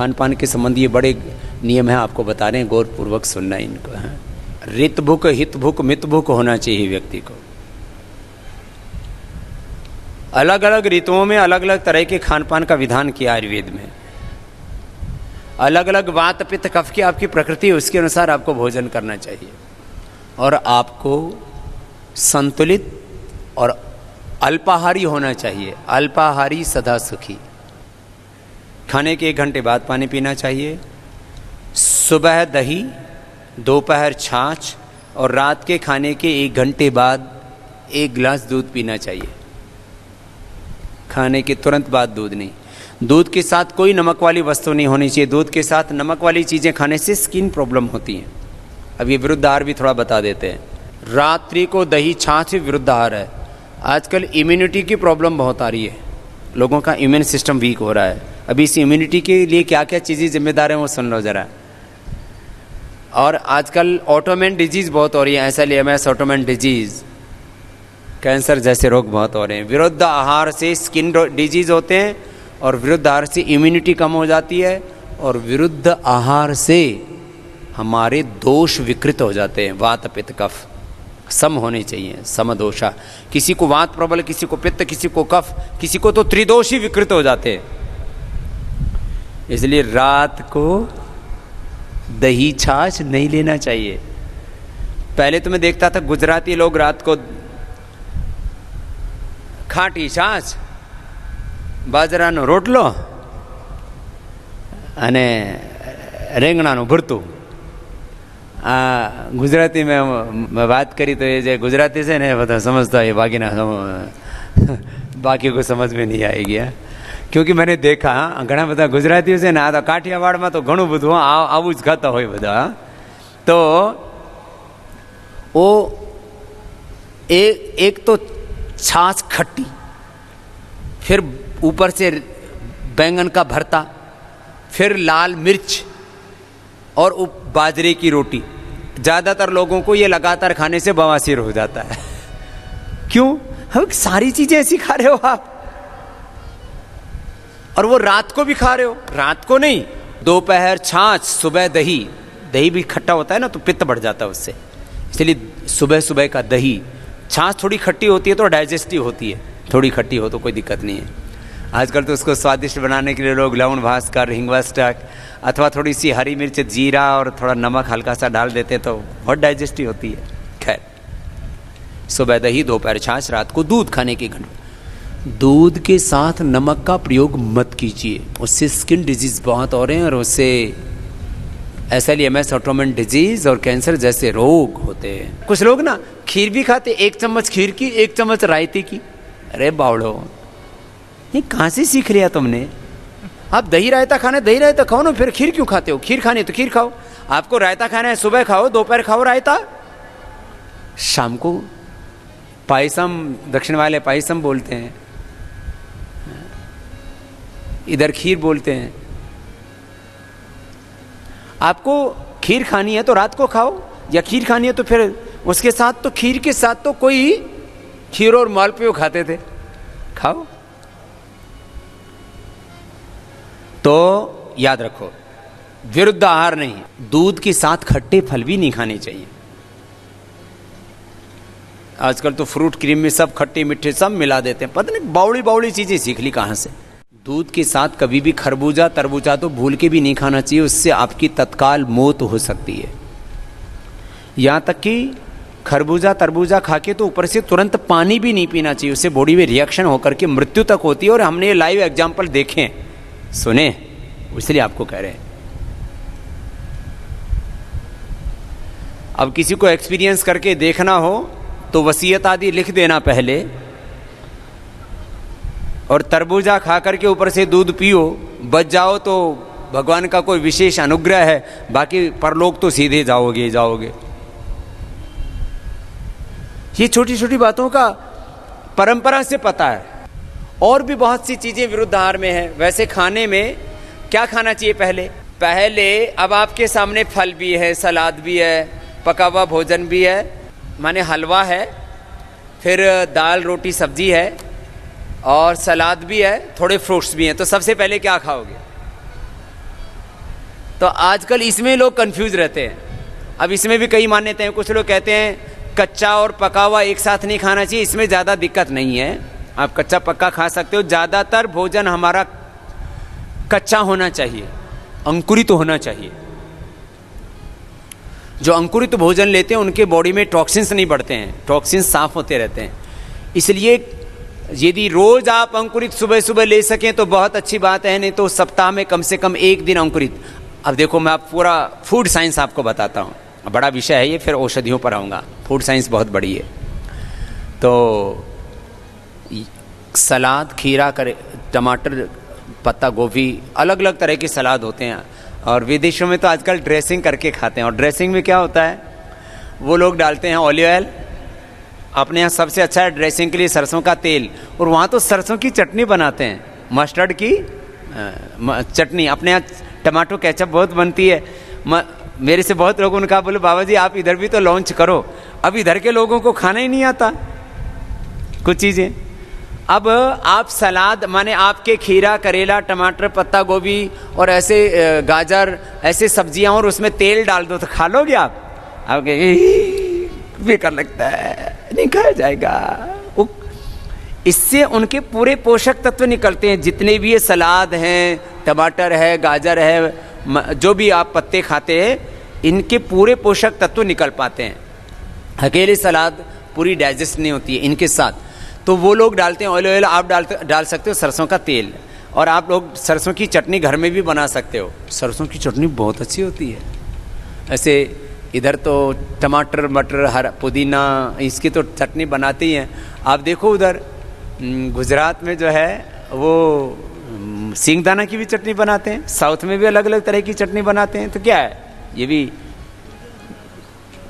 खान पान के संबंधी ये बड़े नियम हैं, आपको बता रहे हैं, गौरपूर्वक सुनना इनको है। ऋत भुक, हित भुक, मित भुक होना चाहिए व्यक्ति को। अलग अलग ऋतुओं में अलग अलग तरह के खान पान का विधान किया आयुर्वेद में। अलग अलग वात पित्त कफ की आपकी प्रकृति है, उसके अनुसार आपको भोजन करना चाहिए और आपको संतुलित और अल्पाहारी होना चाहिए। अल्पाहारी सदा सुखी। खाने के 1 घंटे बाद पानी पीना चाहिए। सुबह दही, दोपहर छाछ और रात के खाने के 1 घंटे बाद 1 गिलास दूध पीना चाहिए। खाने के तुरंत बाद दूध नहीं। दूध के साथ कोई नमक वाली वस्तु नहीं होनी चाहिए। दूध के साथ नमक वाली चीज़ें खाने से स्किन प्रॉब्लम होती हैं। अब ये विरुद्ध आहार भी थोड़ा बता देते हैं। रात्रि को दही छाछ विरुद्ध आहार है। आजकल इम्यूनिटी की प्रॉब्लम बहुत आ रही है, लोगों का इम्यून सिस्टम वीक हो रहा है। अभी इस इम्यूनिटी के लिए क्या क्या चीज़ें जिम्मेदार हैं वो सुन लो ज़रा। और आजकल ऑटोमेन डिजीज़ बहुत हो रही है, SLEMS ऑटोमेन डिजीज़, कैंसर जैसे रोग बहुत हो रहे हैं। विरुद्ध आहार से स्किन डिजीज़ होते हैं और विरुद्ध आहार से इम्यूनिटी कम हो जाती है और विरुद्ध आहार से हमारे दोष विकृत हो जाते हैं। वात पित्त कफ सम होने चाहिए, समदोषा। किसी को वात प्रबल, किसी को पित्त, किसी को कफ, किसी को तो त्रिदोषी विकृत हो जाते हैं। इसलिए रात को दही छाछ नहीं लेना चाहिए। पहले तो मैं देखता था गुजराती लोग रात को खाटी छाछ, बाજરાનો રોટલો અને રીંગણાનું ભરતું। આ ગુજરાતીમાં વાત કરી તો ये जो गुजराती છે ને બધા समझता है, बाकी को समझ में नहीं आएगी। क्योंकि मैंने देखा घણા બધા ગુજરાતીઓ છે ને, આ તો કાઠિયાવાડમાં તો ઘણું બધું આવું જ ખાતા હોય બધા। તો वो एक तो छाछ खट्टी, फिर ऊपर से बैंगन का भरता, फिर लाल मिर्च और बाजरे की रोटी। ज़्यादातर लोगों को ये लगातार खाने से बवासीर हो जाता है। क्यों? हम सारी चीज़ें ऐसी खा रहे हो आप, और वो रात को भी खा रहे हो। रात को नहीं, दोपहर छाछ, सुबह दही। दही भी खट्टा होता है ना, तो पित्त बढ़ जाता है उससे। इसलिए सुबह सुबह का दही। छाछ थोड़ी खट्टी होती है तो डाइजेस्टिव होती है, थोड़ी खट्टी हो तो कोई दिक्कत नहीं है। आजकल तो उसको स्वादिष्ट बनाने के लिए लोग लवण भास्कर, हिंगवा स्टक अथवा थोड़ी सी हरी मिर्च, जीरा और थोड़ा नमक हल्का सा डाल देते हैं तो बहुत डाइजेस्टिव होती है। खैर, सुबह दही, दोपहर छाछ, रात को दूध खाने के घंटे। दूध के साथ नमक का प्रयोग मत कीजिए, उससे स्किन डिजीज बहुत हो रहे हैं और उससे SLEMS ऑटोमेन डिजीज और कैंसर जैसे रोग होते हैं। कुछ लोग ना खीर भी खाते, 1 चम्मच खीर की, 1 चम्मच रायते की। अरे बावड़ो, ये कहाँ से सीख लिया तुमने? आप दही रायता खाना है, दही रायता खाओ ना, फिर खीर क्यों खाते हो? खीर खानी है तो खीर खाओ। आपको रायता खाना है, सुबह खाओ, दोपहर खाओ रायता, शाम को पायसम। दक्षिण वाले पायसम बोलते हैं, इधर खीर बोलते हैं। आपको खीर खानी है तो रात को खाओ, या खीर खानी है तो फिर उसके साथ, तो खीर के साथ तो कोई खीर और मालपुआ खाते थे, खाओ। तो याद रखो, विरुद्ध आहार नहीं। दूध के साथ खट्टे फल भी नहीं खाने चाहिए। आजकल तो फ्रूट क्रीम में सब खट्टे मीठे सब मिला देते हैं, पता नहीं बावड़ी बावड़ी चीजें सीख ली कहां से। दूध के साथ कभी भी खरबूजा तरबूजा तो भूल के भी नहीं खाना चाहिए, उससे आपकी तत्काल मौत हो सकती है। यहां तक कि खरबूजा तरबूजा खा के तो ऊपर से तुरंत पानी भी नहीं पीना चाहिए, उससे बॉडी में रिएक्शन होकर के मृत्यु तक होती है। और हमने ये लाइव एग्जाम्पल देखे हैं, सुने, इसलिए आपको कह रहे हैं। अब किसी को एक्सपीरियंस करके देखना हो तो वसीयत आदि लिख देना पहले, और तरबूजा खा करके ऊपर से दूध पियो, बच जाओ तो भगवान का कोई विशेष अनुग्रह है, बाकी परलोक तो सीधे जाओगे। ये छोटी छोटी बातों का परंपरा से पता है। और भी बहुत सी चीजें विरुद्ध आहार में है। वैसे खाने में क्या खाना चाहिए? पहले अब आपके सामने फल भी है, सलाद भी है, पका हुआ भोजन भी है, माने हलवा है, फिर दाल रोटी सब्जी है और सलाद भी है, थोड़े फ्रूट्स भी हैं। तो सबसे पहले क्या खाओगे? तो आजकल इसमें लोग कंफ्यूज रहते हैं। अब इसमें भी कई मान्यताएं हैं। कुछ लोग कहते हैं कच्चा और पका हुआ एक साथ नहीं खाना चाहिए, इसमें ज़्यादा दिक्कत नहीं है, आप कच्चा पक्का खा सकते हो। ज़्यादातर भोजन हमारा कच्चा होना चाहिए, अंकुरित होना चाहिए। जो अंकुरित भोजन लेते हैं उनके बॉडी में टॉक्सिन्स नहीं बढ़ते हैं, टॉक्सिन्स साफ होते रहते हैं। इसलिए यदि रोज आप अंकुरित सुबह सुबह ले सकें तो बहुत अच्छी बात है, नहीं तो सप्ताह में कम से कम एक दिन अंकुरित। अब देखो मैं आप पूरा फूड साइंस आपको बताता हूँ, बड़ा विषय है ये, फिर औषधियों पर आऊँगा। फूड साइंस बहुत बड़ी है। तो सलाद, खीरा, टमाटर, पत्ता गोभी, अलग अलग तरह के सलाद होते हैं। और विदेशों में तो आजकल ड्रेसिंग करके खाते हैं। और ड्रेसिंग में क्या होता है, वो लोग डालते हैं ऑलिव ऑयल, अपने यहाँ सबसे अच्छा है ड्रेसिंग के लिए सरसों का तेल, और वहाँ तो सरसों की चटनी बनाते हैं, मस्टर्ड की चटनी। अपने यहाँ टमाटो केचप बहुत बनती है। मेरे से बहुत लोगों ने कहा, बोले बाबा जी आप इधर भी तो लॉन्च करो। अब इधर के लोगों को खाना ही नहीं आता कुछ चीज़ें। अब आप सलाद माने आपके खीरा, करेला, टमाटर, पत्ता गोभी और ऐसे गाजर, ऐसे सब्जियां, और उसमें तेल डाल दो तो खा लोगे आप? आप बेकार लगता है, नहीं खाया जाएगा। इससे उनके पूरे पोषक तत्व निकलते हैं। जितने भी ये सलाद हैं, टमाटर है, गाजर है, जो भी आप पत्ते खाते हैं, इनके पूरे पोषक तत्व निकल पाते हैं। अकेले सलाद पूरी डाइजेस्ट नहीं होती है इनके साथ। तो वो लोग डालते हैं ऑलिव ऑयल, आप डाल सकते हो सरसों का तेल। और आप लोग सरसों की चटनी घर में भी बना सकते हो। सरसों की चटनी बहुत अच्छी होती है। ऐसे इधर तो टमाटर, मटर, हरा पुदीना, इसकी तो चटनी बनाते ही हैं। आप देखो उधर गुजरात में जो है वो सींगदाना की भी चटनी बनाते हैं। साउथ में भी अलग अलग तरह की चटनी बनाते हैं। तो क्या है, ये भी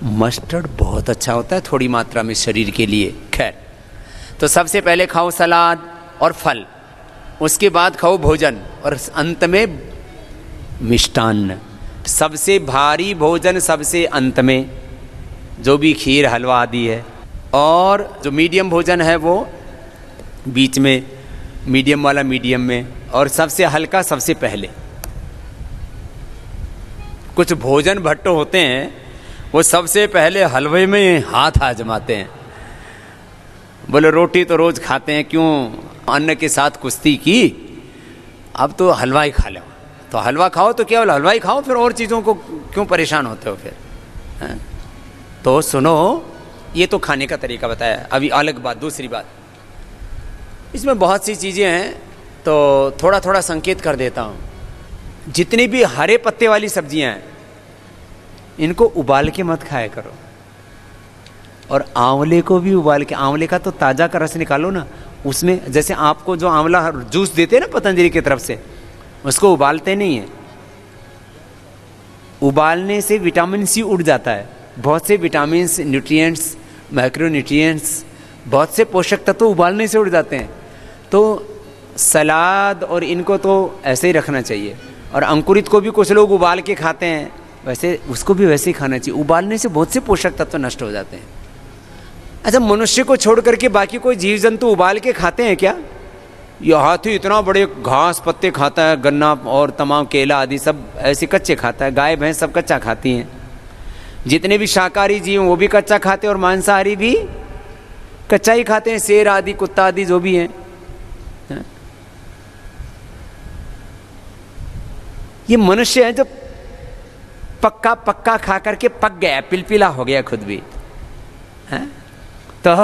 मस्टर्ड बहुत अच्छा होता है थोड़ी मात्रा में शरीर के लिए। खैर, तो सबसे पहले खाओ सलाद और फल, उसके बाद खाओ भोजन, और अंत में मिष्टान्न। सबसे भारी भोजन सबसे अंत में, जो भी खीर, हलवा आदि है। और जो मीडियम भोजन है वो बीच में, मीडियम वाला मीडियम में, और सबसे हल्का सबसे पहले। कुछ भोजन भट्टो होते हैं वो सबसे पहले हलवे में हाथ आजमाते हैं। बोले रोटी तो रोज खाते हैं, क्यों अन्न के साथ कुश्ती की, अब तो हलवा ही खा लो। तो हलवा खाओ तो केवल हलवा ही खाओ, फिर और चीज़ों को क्यों परेशान होते हो फिर, है? तो सुनो, ये तो खाने का तरीका बताया। अभी अलग बात, दूसरी बात, इसमें बहुत सी चीज़ें हैं, तो थोड़ा थोड़ा संकेत कर देता हूँ। जितनी भी हरे पत्ते वाली सब्जियां हैं, इनको उबाल के मत खाया करो। और आंवले को भी उबाल के, आंवले का तो ताज़ा का रस निकालो ना, उसमें जैसे आपको जो आंवला जूस देते हैं ना पतंजलि की तरफ से, उसको उबालते नहीं है। उबालने से विटामिन सी उड़ जाता है। बहुत से विटामिन, न्यूट्रिएंट्स, माइक्रोन्यूट्रिएंट्स, बहुत से पोषक तत्व उबालने से उड़ जाते हैं। तो सलाद और इनको तो ऐसे ही रखना चाहिए। और अंकुरित को भी कुछ लोग उबाल के खाते हैं, वैसे उसको भी वैसे ही खाना चाहिए। उबालने से बहुत से पोषक तत्व नष्ट हो जाते हैं। अच्छा, मनुष्य को छोड़ करके बाकी कोई जीव जंतु उबाल के खाते हैं क्या? ये हाथी इतना बड़े घास पत्ते खाता है, गन्ना और तमाम केला आदि सब ऐसे कच्चे खाता है। गाय भैंस सब कच्चा खाती हैं। जितने भी शाकाहारी जीव वो भी कच्चा खाते हैं, और मांसाहारी भी कच्चा ही खाते हैं। शेर आदि, कुत्ता आदि जो भी हैं। ये मनुष्य है जो पक्का पक्का खा करके पक गया, पिलपिला हो गया खुद भी, है? तो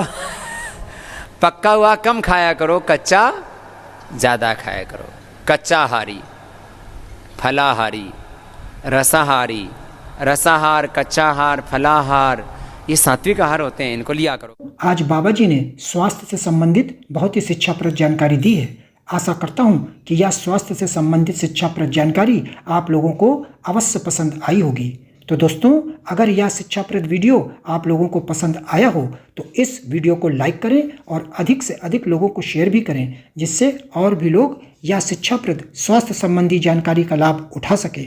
पक्का हुआ कम खाया करो, कच्चा ज़्यादा खाया करो। कच्चाहारी, फलाहारी, रसाहारी, रसाहार, कच्चाहार, फलाहार, ये सात्विक आहार होते हैं, इनको लिया करो। आज बाबा जी ने स्वास्थ्य से संबंधित बहुत ही शिक्षाप्रद जानकारी दी है। आशा करता हूं कि यह स्वास्थ्य से संबंधित शिक्षाप्रद जानकारी आप लोगों को अवश्य पसंद आई होगी। तो दोस्तों, अगर यह शिक्षाप्रद वीडियो आप लोगों को पसंद आया हो तो इस वीडियो को लाइक करें और अधिक से अधिक लोगों को शेयर भी करें, जिससे और भी लोग यह शिक्षाप्रद स्वास्थ्य संबंधी जानकारी का लाभ उठा सके।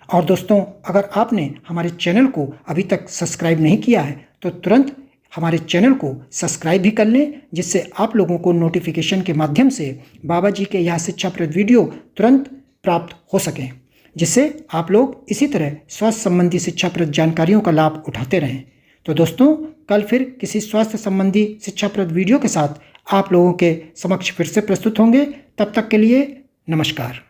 और दोस्तों, अगर आपने हमारे चैनल को अभी तक सब्सक्राइब नहीं किया है तो तुरंत हमारे चैनल को सब्सक्राइब भी कर लें, जिससे आप लोगों को नोटिफिकेशन के माध्यम से बाबा जी के यह शिक्षाप्रद वीडियो तुरंत प्राप्त हो सकें। जिससे आप लोग इसी तरह स्वास्थ्य संबंधी शिक्षाप्रद जानकारियों का लाभ उठाते रहें। तो दोस्तों, कल फिर किसी स्वास्थ्य संबंधी शिक्षाप्रद वीडियो के साथ आप लोगों के समक्ष फिर से प्रस्तुत होंगे। तब तक के लिए नमस्कार।